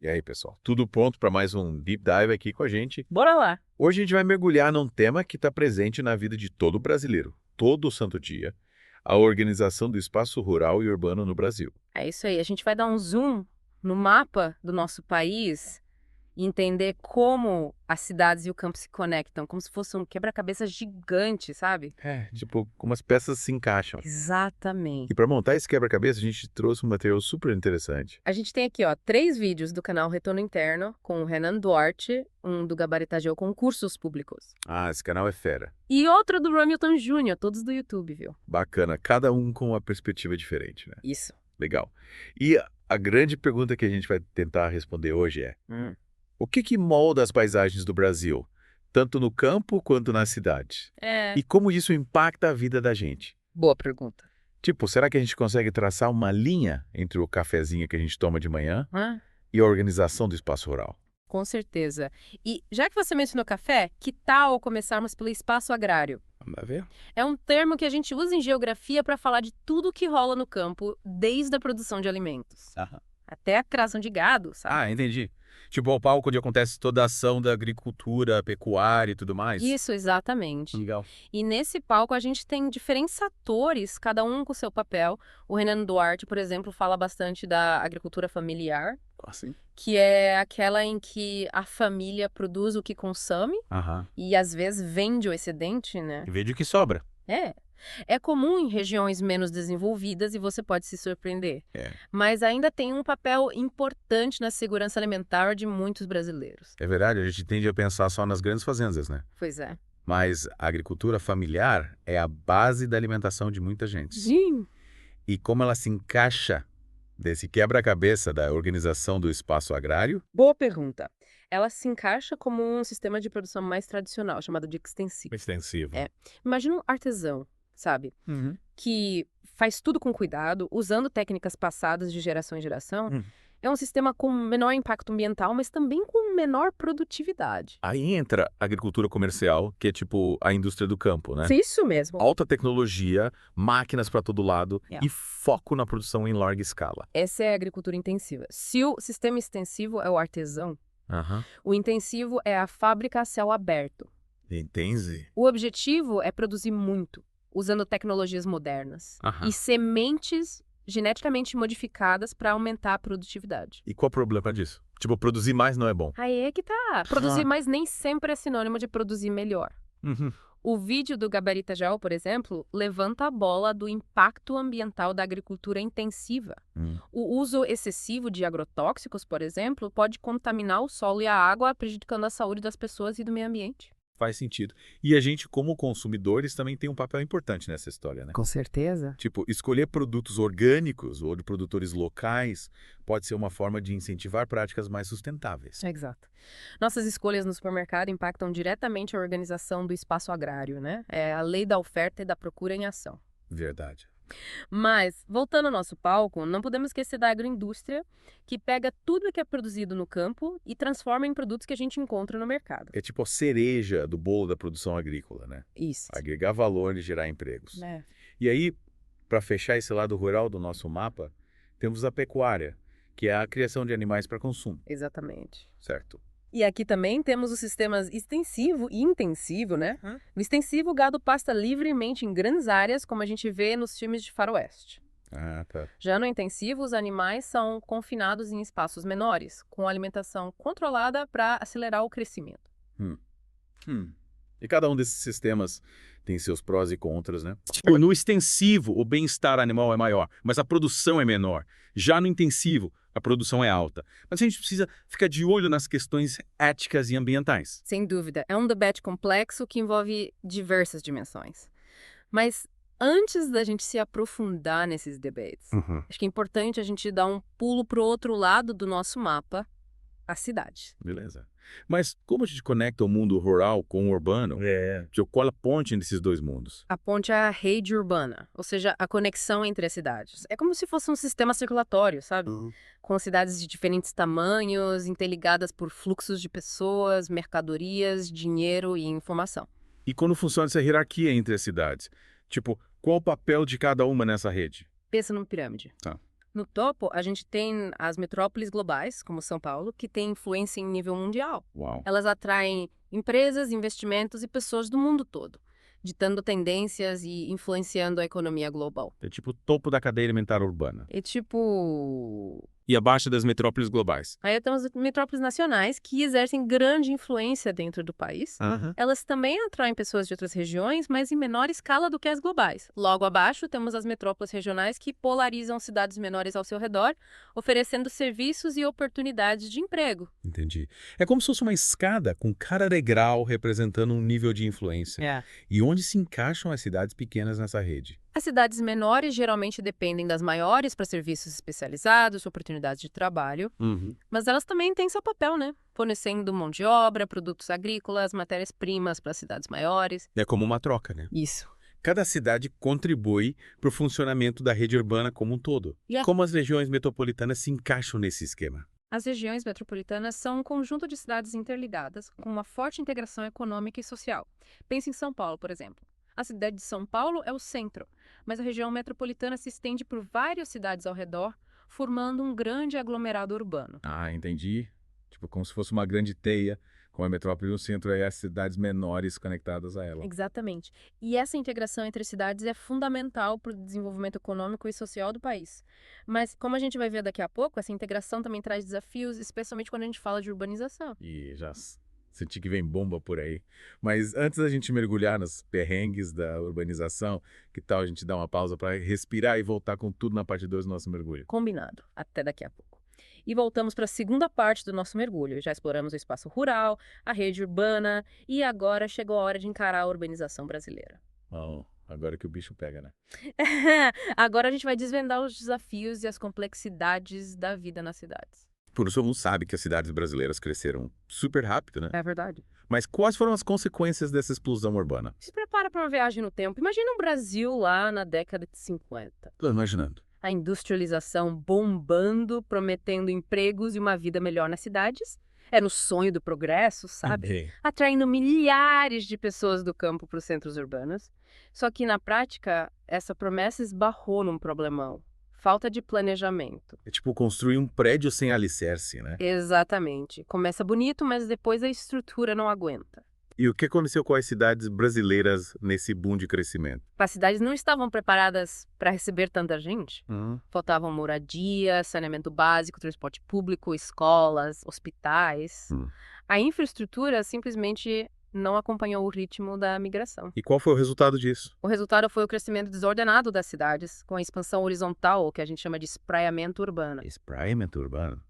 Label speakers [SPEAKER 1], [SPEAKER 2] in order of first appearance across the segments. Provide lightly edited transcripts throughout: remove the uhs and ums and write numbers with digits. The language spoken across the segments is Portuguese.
[SPEAKER 1] E aí, pessoal? Tudo pronto para mais um Deep Dive aqui com a gente?
[SPEAKER 2] Bora lá!
[SPEAKER 1] Hoje a gente vai mergulhar num tema que está presente na vida de todo brasileiro, todo santo dia, a organização do espaço rural e urbano no Brasil.
[SPEAKER 2] É isso aí, a gente vai dar um zoom no mapa do nosso país e entender como as cidades e o campo se conectam, como se fosse um quebra-cabeça gigante, sabe?
[SPEAKER 1] Tipo, como as peças se encaixam.
[SPEAKER 2] Exatamente.
[SPEAKER 1] E para montar esse quebra-cabeça, a gente trouxe um material super interessante.
[SPEAKER 2] A gente tem aqui, ó, 3 vídeos do canal Retorno Interno com o Renan Duarte, um do Gabaritageu Concursos Públicos.
[SPEAKER 1] Ah, esse canal é fera.
[SPEAKER 2] E outro do Ramilton Júnior, todos do YouTube, viu?
[SPEAKER 1] Bacana, cada um com uma perspectiva diferente, né?
[SPEAKER 2] Isso.
[SPEAKER 1] Legal. E a grande pergunta que a gente vai tentar responder hoje é: o que molda as paisagens do Brasil, tanto no campo quanto na cidade?
[SPEAKER 2] É.
[SPEAKER 1] E como isso impacta a vida da gente?
[SPEAKER 2] Boa pergunta.
[SPEAKER 1] Tipo, será que a gente consegue traçar uma linha entre o cafezinho que a gente toma de manhã
[SPEAKER 2] Hã?
[SPEAKER 1] e a organização do espaço rural?
[SPEAKER 2] Com certeza. E já que você mencionou café, que tal começarmos pelo espaço agrário?
[SPEAKER 1] Vamos ver?
[SPEAKER 2] É um termo que a gente usa em geografia para falar de tudo que rola no campo, desde a produção de alimentos até a criação de gado, sabe?
[SPEAKER 3] Ah, entendi. Tipo, o palco onde acontece toda a ação da agricultura, pecuária e tudo mais.
[SPEAKER 2] Isso, exatamente.
[SPEAKER 3] Legal.
[SPEAKER 2] E nesse palco a gente tem diferentes atores, cada um com seu papel. O Renan Duarte, por exemplo, fala bastante da agricultura familiar,
[SPEAKER 1] Assim?
[SPEAKER 2] que é aquela em que a família produz o que consome
[SPEAKER 3] Aham.
[SPEAKER 2] e às vezes vende o excedente, né?
[SPEAKER 3] E veja o que sobra.
[SPEAKER 2] É. É comum em regiões menos desenvolvidas e você pode se surpreender.
[SPEAKER 1] É.
[SPEAKER 2] Mas ainda tem um papel importante na segurança alimentar de muitos brasileiros.
[SPEAKER 3] É verdade, a gente tende a pensar só nas grandes fazendas, né?
[SPEAKER 2] Pois é.
[SPEAKER 3] Mas a agricultura familiar é a base da alimentação de muita gente.
[SPEAKER 2] Sim.
[SPEAKER 3] E como ela se encaixa desse quebra-cabeça da organização do espaço agrário?
[SPEAKER 2] Boa pergunta. Ela se encaixa como um sistema de produção mais tradicional, chamado de extensivo.
[SPEAKER 3] Extensivo.
[SPEAKER 2] É. Imagina um artesão, sabe?
[SPEAKER 3] Uhum.
[SPEAKER 2] Que faz tudo com cuidado, usando técnicas passadas de geração em geração. É um sistema com menor impacto ambiental, mas também com menor produtividade.
[SPEAKER 3] Aí entra a agricultura comercial, que é tipo a indústria do campo, né?
[SPEAKER 2] Isso mesmo.
[SPEAKER 3] Alta tecnologia, máquinas para todo lado
[SPEAKER 2] É.
[SPEAKER 3] e foco na produção em larga escala.
[SPEAKER 2] Essa é a agricultura intensiva. Se o sistema extensivo é o artesão,
[SPEAKER 3] Aham.
[SPEAKER 2] o intensivo é a fábrica a céu aberto.
[SPEAKER 3] Entende?
[SPEAKER 2] O objetivo é produzir muito, usando tecnologias modernas
[SPEAKER 3] Aham.
[SPEAKER 2] e sementes geneticamente modificadas para aumentar a produtividade.
[SPEAKER 3] E qual o problema disso? Tipo, produzir mais não é bom.
[SPEAKER 2] Aí é que tá. Produzir mais nem sempre é sinônimo de produzir melhor.
[SPEAKER 3] Uhum.
[SPEAKER 2] O vídeo do Gabaritageu, por exemplo, levanta a bola do impacto ambiental da agricultura intensiva. O uso excessivo de agrotóxicos, por exemplo, pode contaminar o solo e a água, prejudicando a saúde das pessoas e do meio ambiente.
[SPEAKER 3] Faz sentido. E a gente, como consumidores, também tem um papel importante nessa história, né?
[SPEAKER 2] Com certeza.
[SPEAKER 3] Tipo, escolher produtos orgânicos ou de produtores locais pode ser uma forma de incentivar práticas mais sustentáveis.
[SPEAKER 2] Exato. Nossas escolhas no supermercado impactam diretamente a organização do espaço agrário, né? É a lei da oferta e da procura em ação.
[SPEAKER 3] Verdade.
[SPEAKER 2] Mas, voltando ao nosso palco, não podemos esquecer da agroindústria, que pega tudo que é produzido no campo e transforma em produtos que a gente encontra no mercado.
[SPEAKER 3] É tipo a cereja do bolo da produção agrícola, né?
[SPEAKER 2] Isso.
[SPEAKER 3] Agregar valor e gerar empregos.
[SPEAKER 2] É.
[SPEAKER 3] E aí, para fechar esse lado rural do nosso mapa, temos a pecuária, que é a criação de animais para consumo,
[SPEAKER 2] Exatamente.
[SPEAKER 3] certo?
[SPEAKER 2] E aqui também temos os sistemas extensivo e intensivo, né? No extensivo, o gado pasta livremente em grandes áreas, como a gente vê nos filmes de faroeste.
[SPEAKER 3] Ah, tá.
[SPEAKER 2] Já no intensivo, os animais são confinados em espaços menores, com alimentação controlada para acelerar o crescimento.
[SPEAKER 3] E cada um desses sistemas tem seus prós e contras, né? Tipo, no extensivo, o bem-estar animal é maior, mas a produção é menor. Já no intensivo, a produção é alta. Mas a gente precisa ficar de olho nas questões éticas e ambientais.
[SPEAKER 2] Sem dúvida, é um debate complexo que envolve diversas dimensões. Mas antes da gente se aprofundar nesses debates, acho que é importante a gente dar um pulo para o outro lado do nosso mapa, a cidade.
[SPEAKER 3] Beleza. Mas como a gente conecta o mundo rural com o urbano? Qual a ponte entre esses dois mundos?
[SPEAKER 2] A ponte é a rede urbana, ou seja, a conexão entre as cidades. É como se fosse um sistema circulatório, sabe? Com cidades de diferentes tamanhos, interligadas por fluxos de pessoas, mercadorias, dinheiro e informação.
[SPEAKER 3] E como funciona essa hierarquia entre as cidades? Tipo, qual o papel de cada uma nessa rede?
[SPEAKER 2] Pensa numa pirâmide.
[SPEAKER 3] Tá.
[SPEAKER 2] No topo, a gente tem as metrópoles globais, como São Paulo, que têm influência em nível mundial.
[SPEAKER 3] Uau.
[SPEAKER 2] Elas atraem empresas, investimentos e pessoas do mundo todo, ditando tendências e influenciando a economia global.
[SPEAKER 3] É tipo o topo da cadeia alimentar urbana.
[SPEAKER 2] E tipo...
[SPEAKER 3] E abaixo das metrópoles globais.
[SPEAKER 2] Aí temos as metrópoles nacionais, que exercem grande influência dentro do país. Elas também atraem pessoas de outras regiões, mas em menor escala do que as globais. Logo abaixo, temos as metrópoles regionais, que polarizam cidades menores ao seu redor, oferecendo serviços e oportunidades de emprego.
[SPEAKER 3] Entendi. É como se fosse uma escada com cada degrau representando um nível de influência. E onde se encaixam as cidades pequenas nessa rede?
[SPEAKER 2] As cidades menores geralmente dependem das maiores para serviços especializados, oportunidades de trabalho, mas elas também têm seu papel, né? Fornecendo mão de obra, produtos agrícolas, matérias-primas para as cidades maiores.
[SPEAKER 3] É como uma troca, né?
[SPEAKER 2] Isso.
[SPEAKER 3] Cada cidade contribui para o funcionamento da rede urbana como um todo. Como as regiões metropolitanas se encaixam nesse esquema?
[SPEAKER 2] As regiões metropolitanas são um conjunto de cidades interligadas com uma forte integração econômica e social. Pense em São Paulo, por exemplo. A cidade de São Paulo é o centro, mas a região metropolitana se estende por várias cidades ao redor, formando um grande aglomerado urbano.
[SPEAKER 4] Ah, entendi. Tipo, como se fosse uma grande teia, com a metrópole no centro e as cidades menores conectadas a ela.
[SPEAKER 2] Exatamente. E essa integração entre cidades é fundamental para o desenvolvimento econômico e social do país. Mas, como a gente vai ver daqui a pouco, essa integração também traz desafios, especialmente quando a gente fala de urbanização.
[SPEAKER 4] E já senti que vem bomba por aí. Mas antes da gente mergulhar nos perrengues da urbanização, que tal a gente dar uma pausa para respirar e voltar com tudo na parte 2 do nosso mergulho?
[SPEAKER 2] Combinado. Até daqui a pouco. E voltamos para a segunda parte do nosso mergulho. Já exploramos o espaço rural, a rede urbana e agora chegou a hora de encarar a urbanização brasileira.
[SPEAKER 4] Bom, agora que o bicho pega, né?
[SPEAKER 2] Agora a gente vai desvendar os desafios e as complexidades da vida nas cidades.
[SPEAKER 3] Por isso, todo mundo sabe que as cidades brasileiras cresceram super rápido, né?
[SPEAKER 2] É verdade.
[SPEAKER 3] Mas quais foram as consequências dessa explosão urbana?
[SPEAKER 2] Se prepara para uma viagem no tempo. Imagina o Brasil lá na década de 50.
[SPEAKER 3] Tô imaginando.
[SPEAKER 2] A industrialização bombando, prometendo empregos e uma vida melhor nas cidades. Era o sonho do progresso, sabe? Atraindo milhares de pessoas do campo para os centros urbanos. Só que, na prática, essa promessa esbarrou num problemão. Falta de planejamento.
[SPEAKER 3] É tipo construir um prédio sem alicerce, né?
[SPEAKER 2] Exatamente. Começa bonito, mas depois a estrutura não aguenta.
[SPEAKER 3] E o que aconteceu com as cidades brasileiras nesse boom de crescimento?
[SPEAKER 2] As cidades não estavam preparadas para receber tanta gente. Faltavam moradia, saneamento básico, transporte público, escolas, hospitais. A infraestrutura simplesmente não acompanhou o ritmo da migração.
[SPEAKER 3] E qual foi o resultado disso?
[SPEAKER 2] O resultado foi o crescimento desordenado das cidades, com a expansão horizontal, o que a gente chama de espraiamento urbano.
[SPEAKER 3] Espraiamento urbano?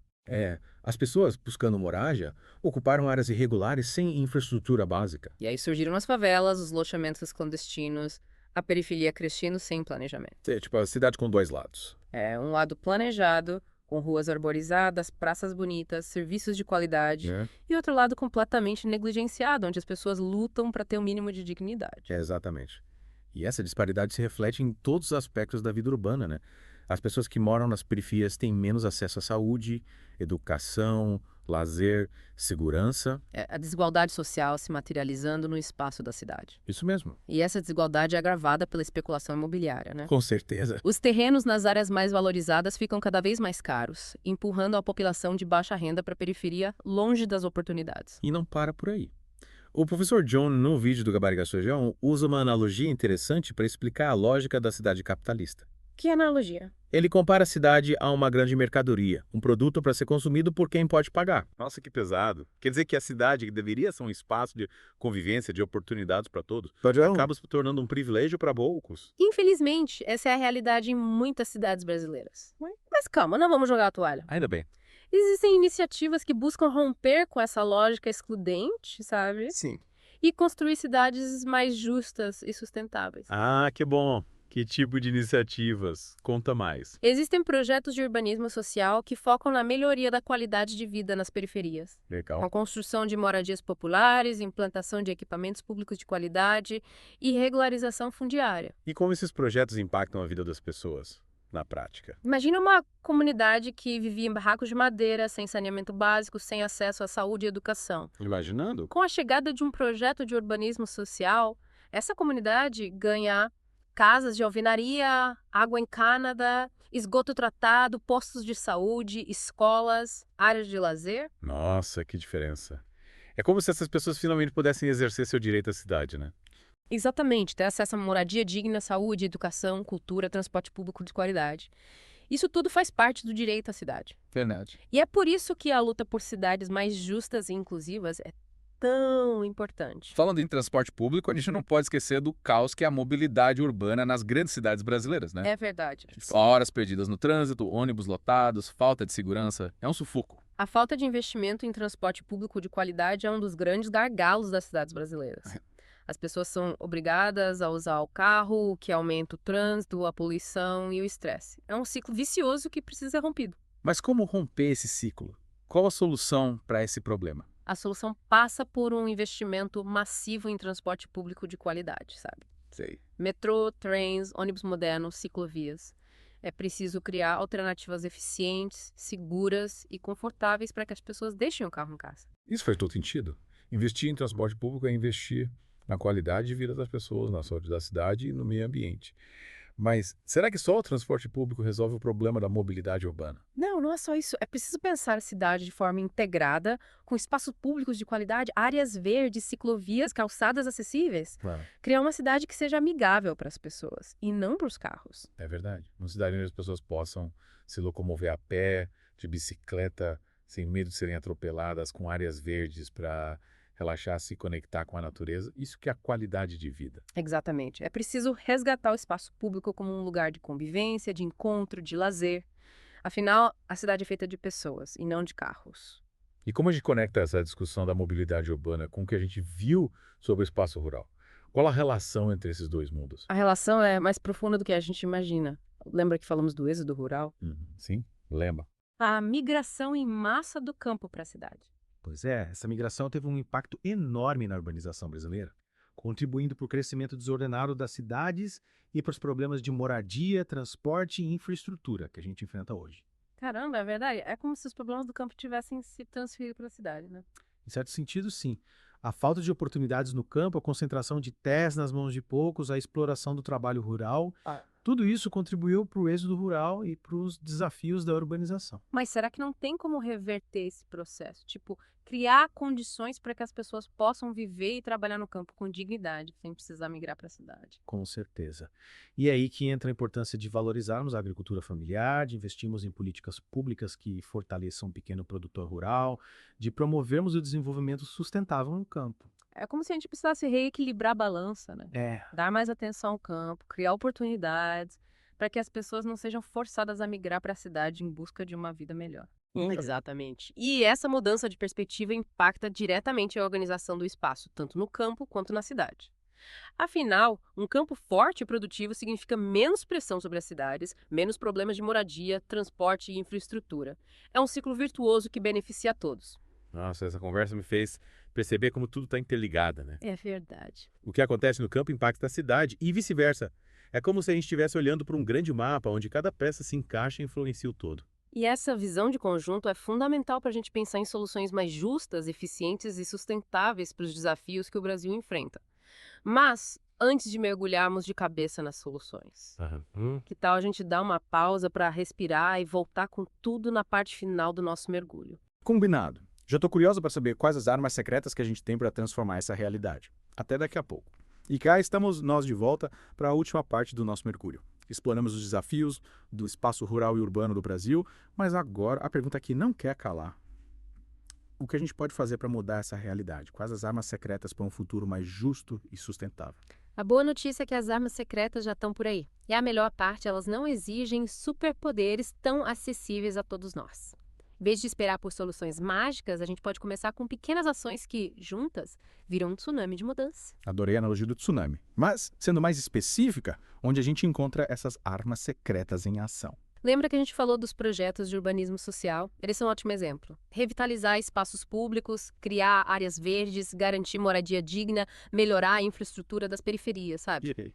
[SPEAKER 4] As pessoas buscando moradia ocuparam áreas irregulares sem infraestrutura básica.
[SPEAKER 2] E aí surgiram as favelas, os loteamentos clandestinos, a periferia crescendo sem planejamento.
[SPEAKER 4] É tipo a cidade com dois lados.
[SPEAKER 2] É um lado planejado, com ruas arborizadas, praças bonitas, serviços de qualidade, e outro lado completamente negligenciado, onde as pessoas lutam para ter o mínimo de dignidade.
[SPEAKER 4] Exatamente. E essa disparidade se reflete em todos os aspectos da vida urbana, né? As pessoas que moram nas periferias têm menos acesso à saúde, educação, lazer, segurança.
[SPEAKER 2] A desigualdade social se materializando no espaço da cidade.
[SPEAKER 4] Isso mesmo.
[SPEAKER 2] E essa desigualdade é agravada pela especulação imobiliária, né?
[SPEAKER 4] Com certeza.
[SPEAKER 2] Os terrenos nas áreas mais valorizadas ficam cada vez mais caros, empurrando a população de baixa renda para a periferia, longe das oportunidades.
[SPEAKER 4] E não para por aí. O professor John, no vídeo do Gabariga Sojão, usa uma analogia interessante para explicar a lógica da cidade capitalista.
[SPEAKER 2] Que analogia?
[SPEAKER 4] Ele compara a cidade a uma grande mercadoria, um produto para ser consumido por quem pode pagar.
[SPEAKER 3] Nossa, que pesado. Quer dizer que a cidade, que deveria ser um espaço de convivência, de oportunidades para todos, acaba se tornando um privilégio para poucos.
[SPEAKER 2] Infelizmente, essa é a realidade em muitas cidades brasileiras. Mas calma, não vamos jogar a toalha.
[SPEAKER 3] Ainda bem.
[SPEAKER 2] Existem iniciativas que buscam romper com essa lógica excludente, sabe?
[SPEAKER 3] Sim.
[SPEAKER 2] E construir cidades mais justas e sustentáveis.
[SPEAKER 3] Ah, que bom. Que tipo de iniciativas? Conta mais.
[SPEAKER 2] Existem projetos de urbanismo social que focam na melhoria da qualidade de vida nas periferias.
[SPEAKER 3] Legal.
[SPEAKER 2] Com a construção de moradias populares, implantação de equipamentos públicos de qualidade e regularização fundiária.
[SPEAKER 3] E como esses projetos impactam a vida das pessoas, na prática?
[SPEAKER 2] Imagina uma comunidade que vivia em barracos de madeira, sem saneamento básico, sem acesso à saúde e educação.
[SPEAKER 3] Imaginando?
[SPEAKER 2] Com a chegada de um projeto de urbanismo social, essa comunidade ganha casas de alvenaria, água encanada Esgoto tratado, postos de saúde, escolas, áreas de lazer.
[SPEAKER 3] Nossa, que diferença. É como se essas pessoas finalmente pudessem exercer seu direito à cidade, né?
[SPEAKER 2] Exatamente, ter acesso a moradia digna, saúde, educação, cultura, transporte público de qualidade. Isso tudo faz parte do direito à cidade.
[SPEAKER 5] Verdade.
[SPEAKER 2] E é por isso que a luta por cidades mais justas e inclusivas é tão importante.
[SPEAKER 5] Falando em transporte público, a gente não pode esquecer do caos que é a mobilidade urbana nas grandes cidades brasileiras, né?
[SPEAKER 2] É verdade.
[SPEAKER 5] Horas perdidas no trânsito, ônibus lotados, falta de segurança. É um sufoco.
[SPEAKER 2] A falta de investimento em transporte público de qualidade é um dos grandes gargalos das cidades brasileiras. As pessoas são obrigadas a usar o carro, o que aumenta o trânsito, a poluição e o estresse. É um ciclo vicioso que precisa ser rompido.
[SPEAKER 3] Mas como romper esse ciclo? Qual a solução para esse problema?
[SPEAKER 2] A solução passa por um investimento massivo em transporte público de qualidade, sabe?
[SPEAKER 5] Sei.
[SPEAKER 2] Metrô, trens, ônibus modernos, ciclovias. É preciso criar alternativas eficientes, seguras e confortáveis para que as pessoas deixem o carro em casa.
[SPEAKER 1] Isso faz todo sentido. Investir em transporte público é investir na qualidade de vida das pessoas, na saúde da cidade e no meio ambiente. Mas será que só o transporte público resolve o problema da mobilidade urbana?
[SPEAKER 2] Não, não é só isso. É preciso pensar a cidade de forma integrada, com espaços públicos de qualidade, áreas verdes, ciclovias, calçadas acessíveis.
[SPEAKER 1] Claro.
[SPEAKER 2] Criar uma cidade que seja amigável para as pessoas e não para os carros.
[SPEAKER 1] É verdade. Uma cidade onde as pessoas possam se locomover a pé, de bicicleta, sem medo de serem atropeladas, com áreas verdes para relaxar, se conectar com a natureza. Isso que é a qualidade de vida.
[SPEAKER 2] Exatamente. É preciso resgatar o espaço público como um lugar de convivência, de encontro, de lazer. Afinal, a cidade é feita de pessoas e não de carros.
[SPEAKER 1] E como a gente conecta essa discussão da mobilidade urbana com o que a gente viu sobre o espaço rural? Qual a relação entre esses dois mundos?
[SPEAKER 2] A relação é mais profunda do que a gente imagina. Lembra que falamos do êxodo rural?
[SPEAKER 1] Sim, lembra.
[SPEAKER 2] A migração em massa do campo para a cidade.
[SPEAKER 4] Pois é, essa migração teve um impacto enorme na urbanização brasileira, contribuindo para o crescimento desordenado das cidades e para os problemas de moradia, transporte e infraestrutura que a gente enfrenta hoje.
[SPEAKER 2] Caramba, é verdade. É como se os problemas do campo tivessem se transferido para a cidade, né?
[SPEAKER 4] Em certo sentido, sim. A falta de oportunidades no campo, a concentração de terras nas mãos de poucos, a exploração do trabalho rural, tudo isso contribuiu para o êxodo rural e para os desafios da urbanização.
[SPEAKER 2] Mas será que não tem como reverter esse processo? Tipo, criar condições para que as pessoas possam viver e trabalhar no campo com dignidade, sem precisar migrar para a cidade?
[SPEAKER 4] Com certeza. E é aí que entra a importância de valorizarmos a agricultura familiar, de investirmos em políticas públicas que fortaleçam o pequeno produtor rural, de promovermos o desenvolvimento sustentável no campo.
[SPEAKER 2] É como se a gente precisasse reequilibrar a balança, né? Dar mais atenção ao campo, criar oportunidades para que as pessoas não sejam forçadas a migrar para a cidade em busca de uma vida melhor. Exatamente. E essa mudança de perspectiva impacta diretamente a organização do espaço, tanto no campo quanto na cidade. Afinal, um campo forte e produtivo significa menos pressão sobre as cidades, menos problemas de moradia, transporte e infraestrutura. É um ciclo virtuoso que beneficia a todos.
[SPEAKER 3] Nossa, essa conversa me fez perceber como tudo está interligado, né?
[SPEAKER 2] É verdade.
[SPEAKER 3] O que acontece no campo impacta a cidade e vice-versa. É como se a gente estivesse olhando para um grande mapa onde cada peça se encaixa e influencia o todo.
[SPEAKER 2] E essa visão de conjunto é fundamental para a gente pensar em soluções mais justas, eficientes e sustentáveis para os desafios que o Brasil enfrenta. Mas, antes de mergulharmos de cabeça nas soluções, que tal a gente dar uma pausa para respirar e voltar com tudo na parte final do nosso mergulho?
[SPEAKER 5] Combinado. Já estou curioso para saber quais as armas secretas que a gente tem para transformar essa realidade. Até daqui a pouco. E cá estamos nós de volta para a última parte do nosso mergulho. Exploramos os desafios do espaço rural e urbano do Brasil, mas agora a pergunta que não quer calar. O que a gente pode fazer para mudar essa realidade? Quais as armas secretas para um futuro mais justo e sustentável?
[SPEAKER 2] A boa notícia é que as armas secretas já estão por aí. E a melhor parte, elas não exigem superpoderes tão acessíveis a todos nós. Em vez de esperar por soluções mágicas, a gente pode começar com pequenas ações que, juntas, viram um tsunami de mudança.
[SPEAKER 5] Adorei a analogia do tsunami. Mas, sendo mais específica, onde a gente encontra essas armas secretas em ação?
[SPEAKER 2] Lembra que a gente falou dos projetos de urbanismo social? Eles são um ótimo exemplo. Revitalizar espaços públicos, criar áreas verdes, garantir moradia digna, melhorar a infraestrutura das periferias, sabe?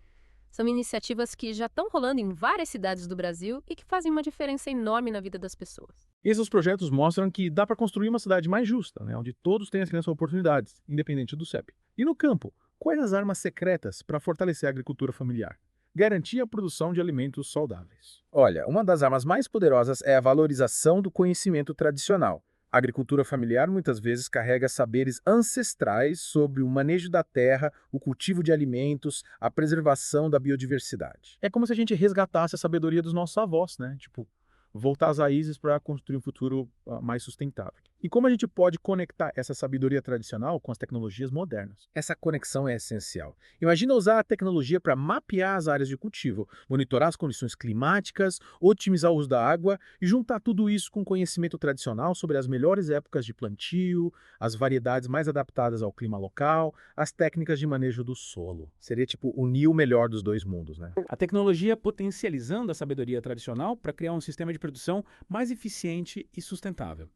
[SPEAKER 2] São iniciativas que já estão rolando em várias cidades do Brasil e que fazem uma diferença enorme na vida das pessoas.
[SPEAKER 5] Esses projetos mostram que dá para construir uma cidade mais justa, né, onde todos têm acesso a oportunidades, independente do CEP. E no campo, quais as armas secretas para fortalecer a agricultura familiar? garantir a produção de alimentos saudáveis.
[SPEAKER 4] Olha, uma das armas mais poderosas é a valorização do conhecimento tradicional. A agricultura familiar muitas vezes carrega saberes ancestrais sobre o manejo da terra, o cultivo de alimentos, a preservação da biodiversidade.
[SPEAKER 5] É como se a gente resgatasse a sabedoria dos nossos avós, né? Tipo, voltar às raízes para construir um futuro mais sustentável. E como a gente pode conectar essa sabedoria tradicional com as tecnologias modernas?
[SPEAKER 4] Essa conexão é essencial. Imagina usar a tecnologia para mapear as áreas de cultivo, monitorar as condições climáticas, otimizar o uso da água e juntar tudo isso com conhecimento tradicional sobre as melhores épocas de plantio, as variedades mais adaptadas ao clima local, as técnicas de manejo do solo. Seria tipo unir o melhor dos dois mundos, né?
[SPEAKER 5] A tecnologia potencializando a sabedoria tradicional para criar um sistema de produção mais eficiente e sustentável.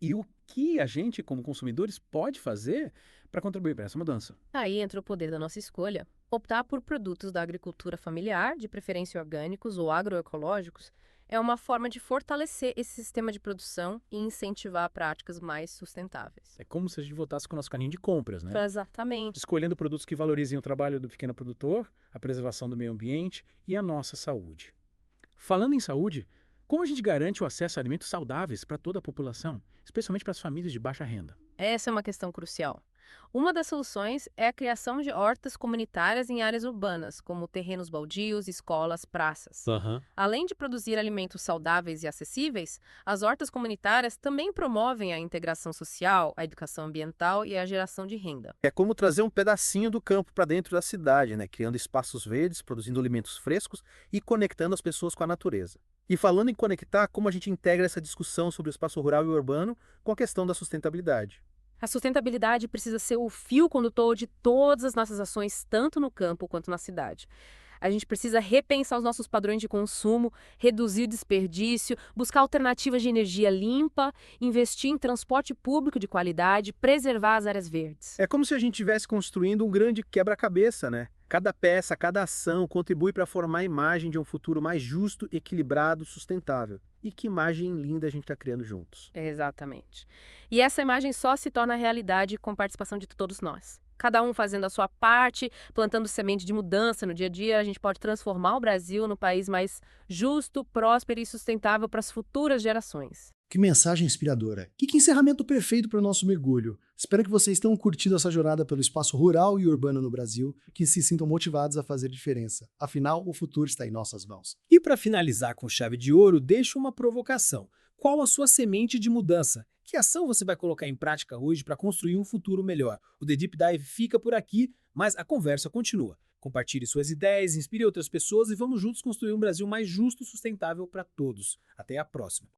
[SPEAKER 5] E o que a gente, como consumidores, pode fazer para contribuir para essa mudança?
[SPEAKER 2] Aí entra o poder da nossa escolha. Optar por produtos da agricultura familiar, de preferência orgânicos ou agroecológicos, é uma forma de fortalecer esse sistema de produção e incentivar práticas mais sustentáveis.
[SPEAKER 5] É como se a gente votasse com o nosso carrinho de compras, né?
[SPEAKER 2] Exatamente.
[SPEAKER 5] Escolhendo produtos que valorizem o trabalho do pequeno produtor, a preservação do meio ambiente e a nossa saúde. Falando em saúde, como a gente garante o acesso a alimentos saudáveis para toda a população, especialmente para as famílias de baixa renda?
[SPEAKER 2] Essa é uma questão crucial. Uma das soluções é a criação de hortas comunitárias em áreas urbanas, como terrenos baldios, escolas, praças. Além de produzir alimentos saudáveis e acessíveis, as hortas comunitárias também promovem a integração social, a educação ambiental e a geração de renda.
[SPEAKER 6] É como trazer um pedacinho do campo para dentro da cidade, né? Criando espaços verdes, produzindo alimentos frescos e conectando as pessoas com a natureza. E falando em conectar, como a gente integra essa discussão sobre o espaço rural e urbano com a questão da sustentabilidade?
[SPEAKER 2] A sustentabilidade precisa ser o fio condutor de todas as nossas ações, tanto no campo quanto na cidade. A gente precisa repensar os nossos padrões de consumo, reduzir o desperdício, buscar alternativas de energia limpa, investir em transporte público de qualidade, preservar as áreas verdes.
[SPEAKER 6] É como se a gente estivesse construindo um grande quebra-cabeça, né? Cada peça, cada ação contribui para formar a imagem de um futuro mais justo, equilibrado, sustentável. E que imagem linda a gente está criando juntos.
[SPEAKER 2] Exatamente. E essa imagem só se torna realidade com a participação de todos nós. Cada um fazendo a sua parte, plantando semente de mudança no dia a dia, a gente pode transformar o Brasil no país mais justo, próspero e sustentável para as futuras gerações.
[SPEAKER 7] Que mensagem inspiradora. Que encerramento perfeito para o nosso mergulho. Espero que vocês tenham curtido essa jornada pelo espaço rural e urbano no Brasil, que se sintam motivados a fazer diferença. Afinal, o futuro está em nossas mãos.
[SPEAKER 8] E para finalizar com chave de ouro, deixo uma provocação. Qual a sua semente de mudança? Que ação você vai colocar em prática hoje para construir um futuro melhor? O The Deep Dive fica por aqui, mas a conversa continua. Compartilhe suas ideias, inspire outras pessoas e vamos juntos construir um Brasil mais justo e sustentável para todos. Até a próxima.